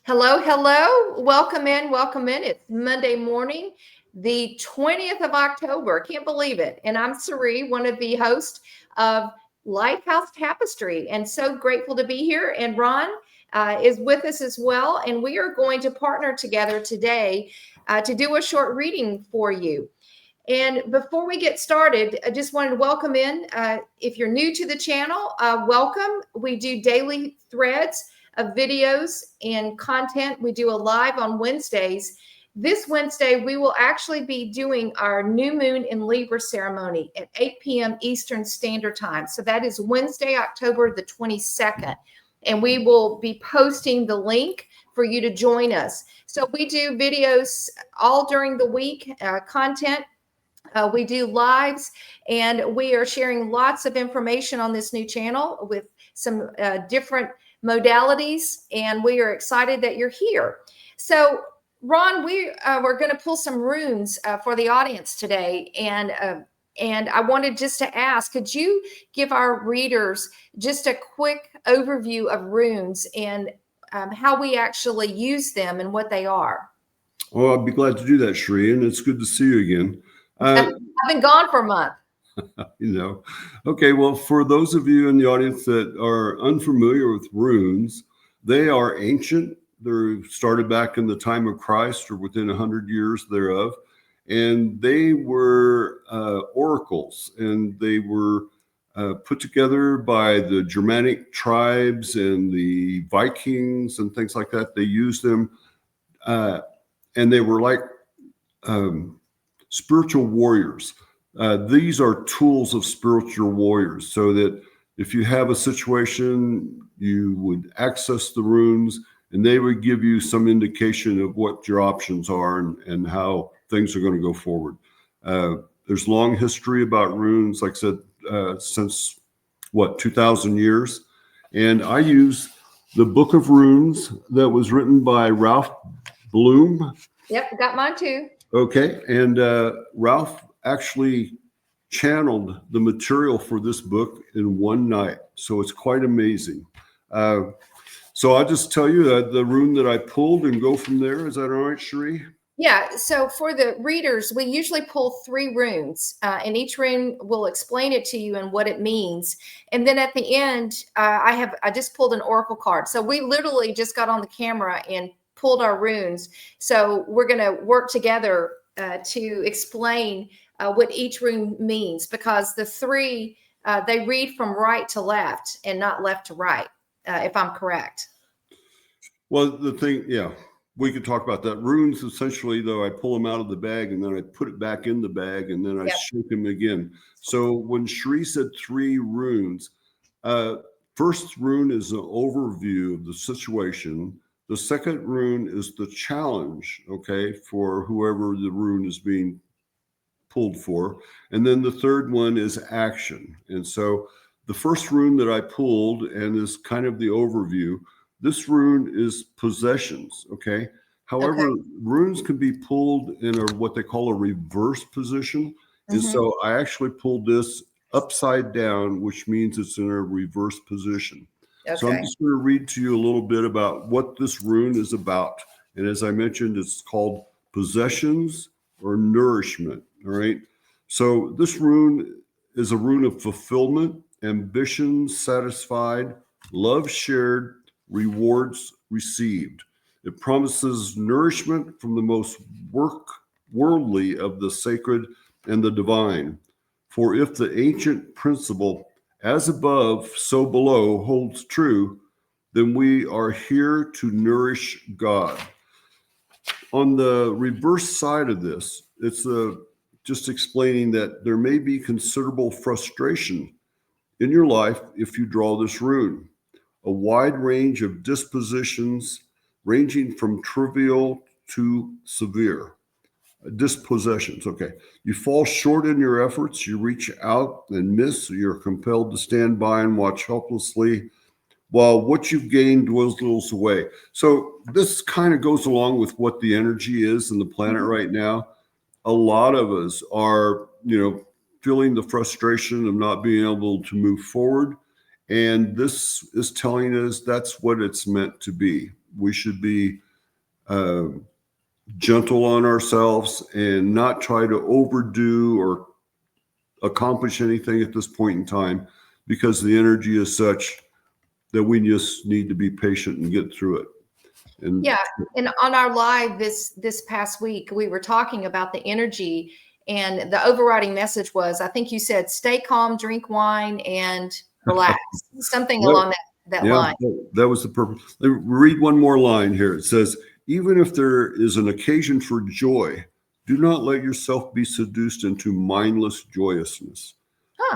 Hello, hello. Welcome in, welcome in. It's Monday morning, the 20th of October. Can't believe it. And I'm Ceree, one of the hosts of Lighthouse Tapestry, and so grateful to be here. And Ron is with us as well. And we are going to partner together today to do a short reading for you. And before we get started, I just wanted to welcome in. If you're new to the channel, welcome. We do daily threads of videos and content. We do a live on Wednesdays. This Wednesday, we will actually be doing our new moon in Libra ceremony at 8 p.m. Eastern Standard Time. So that is Wednesday, October the 22nd. And we will be posting the link for you to join us. So we do videos all during the week, content. We do lives, and we are sharing lots of information on this new channel with some different modalities, and we are excited that you're here. So, Ron, we're going to pull some runes for the audience today, and I wanted just to ask, could you give our readers just a quick overview of runes and how we actually use them and what they are? Well, I'd be glad to do that, Ceree, and it's good to see you again. I've been gone for a month. Okay, well, for those of you in the audience that are unfamiliar with runes, they are ancient. They're started back in the time of Christ or within 100 years thereof. And they were oracles, and they were put together by the Germanic tribes and the Vikings and things like that. They used them, and they were like spiritual warriors. These are tools of spiritual warriors, so that if you have a situation, you would access the runes and they would give you some indication of what your options are and how things are going to go forward. There's long history about runes, like I said, since 2,000 years. And I use the Book of Runes that was written by Ralph Bloom. Yep, got mine too. Okay, and Ralph actually channeled the material for this book in one night, so it's quite amazing. So I'll just tell you the rune that I pulled and go from there. Is that all right, Ceree? Yeah, so for the readers, we usually pull 3 runes, and each rune will explain it to you and what it means. And then at the end, I just pulled an oracle card. So we literally just got on the camera and pulled our runes. So we're going to work together to explain what each rune means, because the 3, they read from right to left and not left to right, if I'm correct. Well, the thing, yeah, we could talk about that. Runes, essentially, though, I pull them out of the bag and then I put it back in the bag and then I shake them again. So when Ceree said 3 runes, first rune is an overview of the situation. The second rune is the challenge, okay, for whoever the rune is being pulled for. And then the third one is action. And so the first rune that I pulled, and is kind of the overview, this rune is possessions, okay? However, runes can be pulled in what they call a reverse position. And so I actually pulled this upside down, which means it's in a reverse position. So I'm just going to read to you a little bit about what this rune is about. And as I mentioned, it's called possessions or nourishment, all right? So this rune is a rune of fulfillment, ambition satisfied, love shared, rewards received. It promises nourishment from the most worldly of the sacred and the divine. For if the ancient principle, as above, so below, holds true, then we are here to nourish God. On the reverse side of this, it's just explaining that there may be considerable frustration in your life if you draw this rune. A wide range of dispositions ranging from trivial to severe. Dispossessions, okay. You fall short in your efforts, you reach out and miss, you're compelled to stand by and watch helplessly while what you've gained dwindles away. So this kind of goes along with what the energy is in the planet right now. A lot of us are, feeling the frustration of not being able to move forward. And this is telling us that's what it's meant to be. we should be gentle on ourselves and not try to overdo or accomplish anything at this point in time, because the energy is such that we just need to be patient and get through it. And yeah, and on our live this past week, we were talking about the energy, and the overriding message was, I think you said, stay calm, drink wine, and relax, something along that line. That was the purpose. Read one more line here. It says, even if there is an occasion for joy, do not let yourself be seduced into mindless joyousness.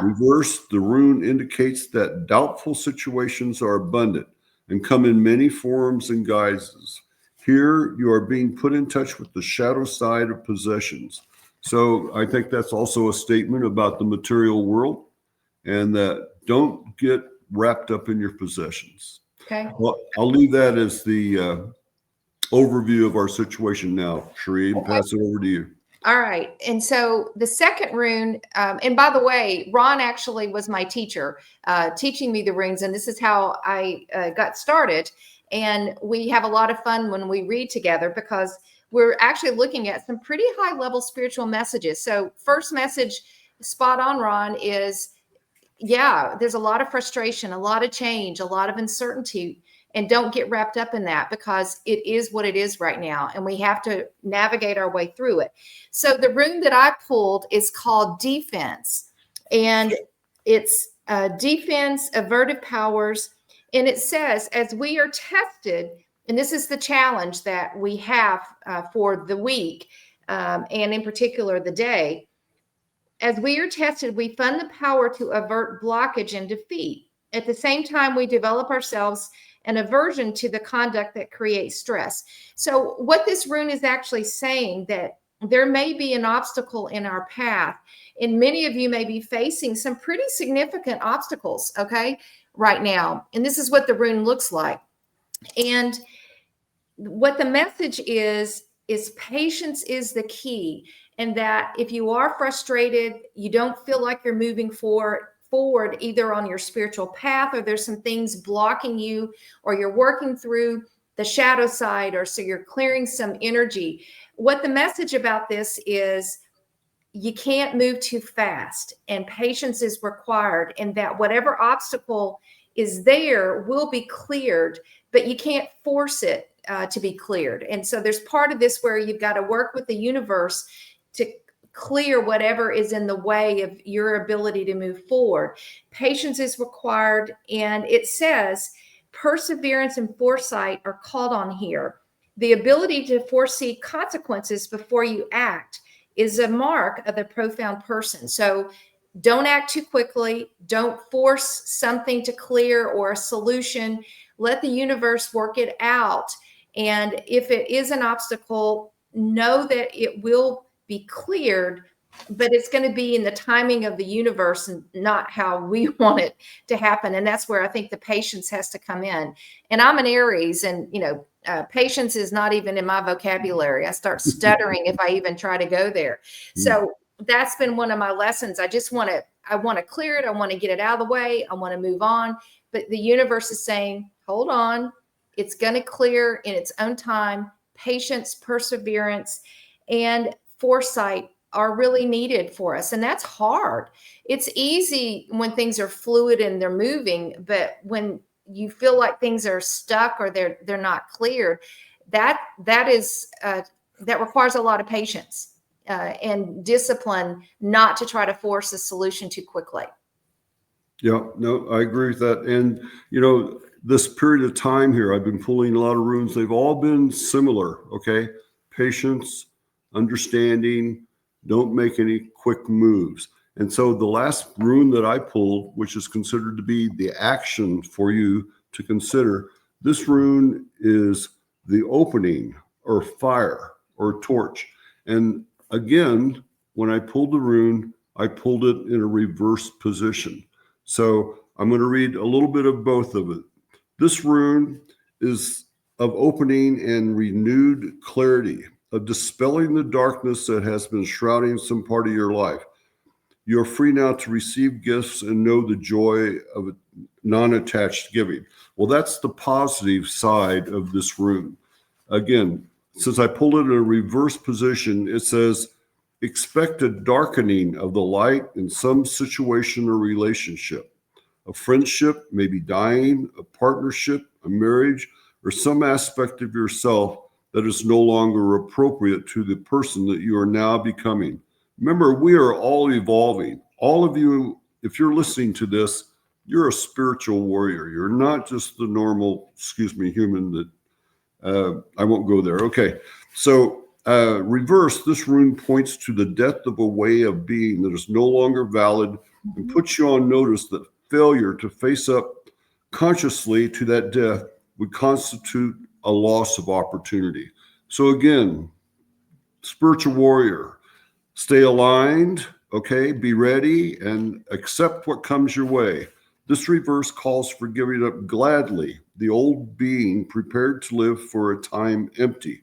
Reverse, the rune indicates that doubtful situations are abundant and come in many forms and guises. Here, you are being put in touch with the shadow side of possessions. So I think that's also a statement about the material world, and that don't get wrapped up in your possessions. Okay. Well, I'll leave that as the overview of our situation now. Ceree, and pass it over to you. All right. And so the second rune, and by the way, Ron actually was my teacher, teaching me the runes. And this is how I got started. And we have a lot of fun when we read together, because we're actually looking at some pretty high level spiritual messages. So first message, spot on, Ron, is, yeah, there's a lot of frustration, a lot of change, a lot of uncertainty. And don't get wrapped up in that, because it is what it is right now, and we have to navigate our way through it. So the rune that I pulled is called Defense, and it's defense, avertive powers. And it says, as we are tested, and this is the challenge that we have for the week, and in particular the day, as we are tested, we fund the power to avert blockage and defeat. At the same time, we develop ourselves an aversion to the conduct that creates stress. So what this rune is actually saying, that there may be an obstacle in our path, and many of you may be facing some pretty significant obstacles, okay, right now. And this is what the rune looks like. And what the message is patience is the key. And that if you are frustrated, you don't feel like you're moving forward either on your spiritual path, or there's some things blocking you, or you're working through the shadow side, or so you're clearing some energy. What the message about this is, you can't move too fast, and patience is required, and that whatever obstacle is there will be cleared, but you can't force it to be cleared. And so there's part of this where you've got to work with the universe to clear whatever is in the way of your ability to move forward. Patience is required. And it says perseverance and foresight are called on here. The ability to foresee consequences before you act is a mark of a profound person. So don't act too quickly. Don't force something to clear or a solution. Let the universe work it out. And if it is an obstacle, know that it will be cleared, but it's going to be in the timing of the universe and not how we want it to happen. And that's where I think the patience has to come in. And I'm an Aries, and patience is not even in my vocabulary. I start stuttering if I even try to go there. So that's been one of my lessons. I want to clear it. I want to get it out of the way. I want to move on. But the universe is saying, hold on, it's going to clear in its own time. Patience, perseverance, and foresight are really needed for us. And that's hard. It's easy when things are fluid and they're moving, but when you feel like things are stuck or they're not clear, that requires a lot of patience and discipline, not to try to force a solution too quickly. Yeah, no, I agree with that. And, this period of time here, I've been pulling a lot of runes. They've all been similar. Okay. Patience, understanding, don't make any quick moves. And so the last rune that I pulled, which is considered to be the action for you to consider, this rune is the opening, or fire, or torch. And again, when I pulled the rune, I pulled it in a reverse position. So I'm going to read a little bit of both of it. This rune is of opening and renewed clarity, of dispelling the darkness that has been shrouding some part of your life. You're free now to receive gifts and know the joy of non-attached giving. Well, that's the positive side of this rune. Again, since I pulled it in a reverse position, it says, expect a darkening of the light in some situation or relationship. A friendship may be dying, a partnership, a marriage, or some aspect of yourself that is no longer appropriate to the person that you are now becoming. Remember, we are all evolving. All of you, if you're listening to this, you're a spiritual warrior. You're not just the normal, human that I won't go there. Okay. So reverse, this rune points to the death of a way of being that is no longer valid and puts you on notice that failure to face up consciously to that death would constitute a loss of opportunity. So again, spiritual warrior, stay aligned, okay, be ready and accept what comes your way. This reverse calls for giving up gladly the old being prepared to live for a time empty.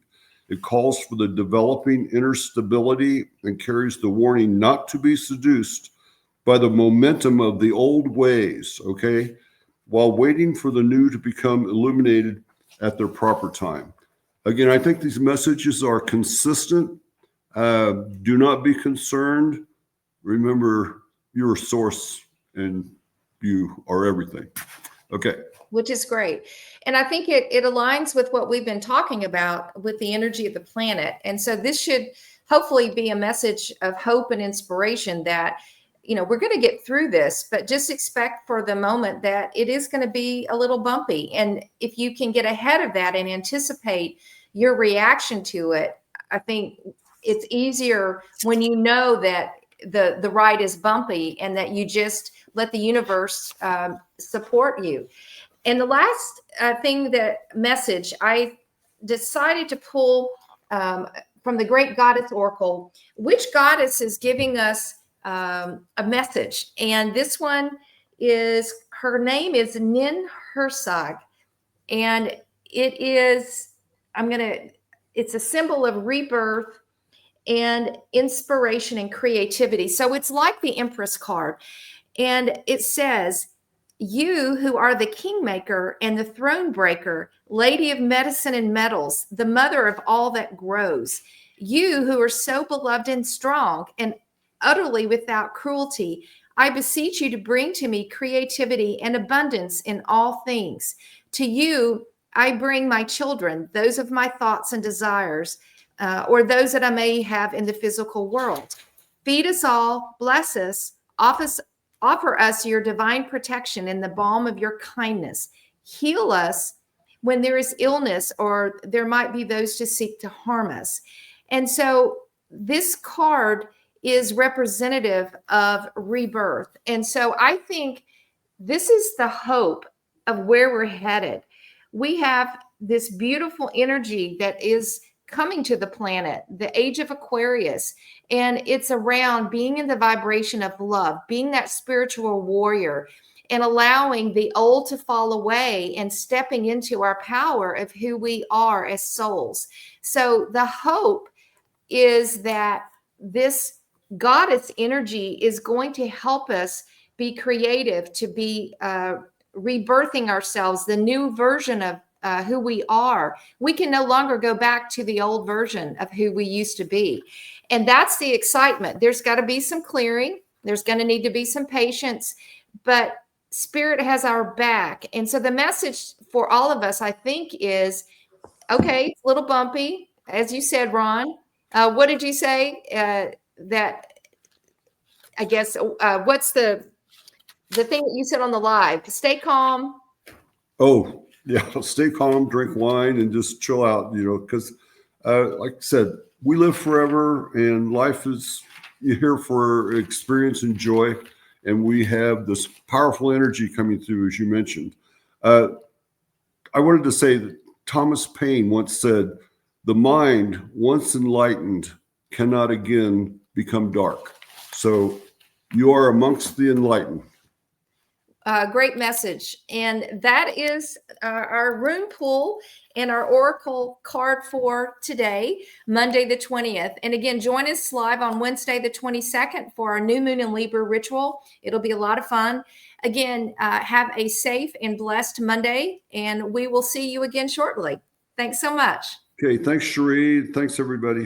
It calls for the developing inner stability and carries the warning not to be seduced by the momentum of the old ways, okay, while waiting for the new to become illuminated at their proper time. Again, I think these messages are consistent. Do not be concerned. Remember, you're a source and you are everything. Okay. Which is great. And I think it aligns with what we've been talking about with the energy of the planet. And so this should hopefully be a message of hope and inspiration that, you know, we're going to get through this, but just expect for the moment that it is going to be a little bumpy. And if you can get ahead of that and anticipate your reaction to it, I think it's easier when you know that the ride is bumpy and that you just let the universe support you. And the last message I decided to pull from the Great Goddess Oracle, which goddess is giving us a message. And this one is, her name is Ninhursag. And it is, it's a symbol of rebirth and inspiration and creativity. So it's like the Empress card. And it says, you who are the kingmaker and the throne breaker, lady of medicine and metals, the mother of all that grows, you who are so beloved and strong and utterly without cruelty, I beseech you to bring to me creativity and abundance in all things. To you, I bring my children, those of my thoughts and desires, or those that I may have in the physical world. Feed us all, bless us, offer us your divine protection in the balm of your kindness. Heal us when there is illness or there might be those to seek to harm us. And so this card is representative of rebirth. And so I think this is the hope of where we're headed. We have this beautiful energy that is coming to the planet, the age of Aquarius, and it's around being in the vibration of love, being that spiritual warrior, and allowing the old to fall away and stepping into our power of who we are as souls. So the hope is that this goddess energy is going to help us be creative, to be rebirthing ourselves, the new version of who we are. We can no longer go back to the old version of who we used to be. And that's the excitement. There's got to be some clearing. There's going to need to be some patience, but Spirit has our back. And so the message for all of us, I think, is, okay, it's a little bumpy, as you said, Ron. What did you say? That, I guess, what's the thing that you said on the live? Stay calm. Oh, yeah, stay calm, drink wine, and just chill out, because like I said, we live forever and life is here for experience and joy. And we have this powerful energy coming through, as you mentioned. I wanted to say that Thomas Paine once said, the mind, once enlightened, cannot again become dark. So you are amongst the enlightened. Great message. And that is our rune pool and our oracle card for today, Monday the 20th. And again, join us live on Wednesday the 22nd for our new moon in Libra ritual. It'll be a lot of fun. Again, have a safe and blessed Monday, and we will see you again shortly. Thanks so much. Okay. Thanks, Ceree. Thanks, everybody.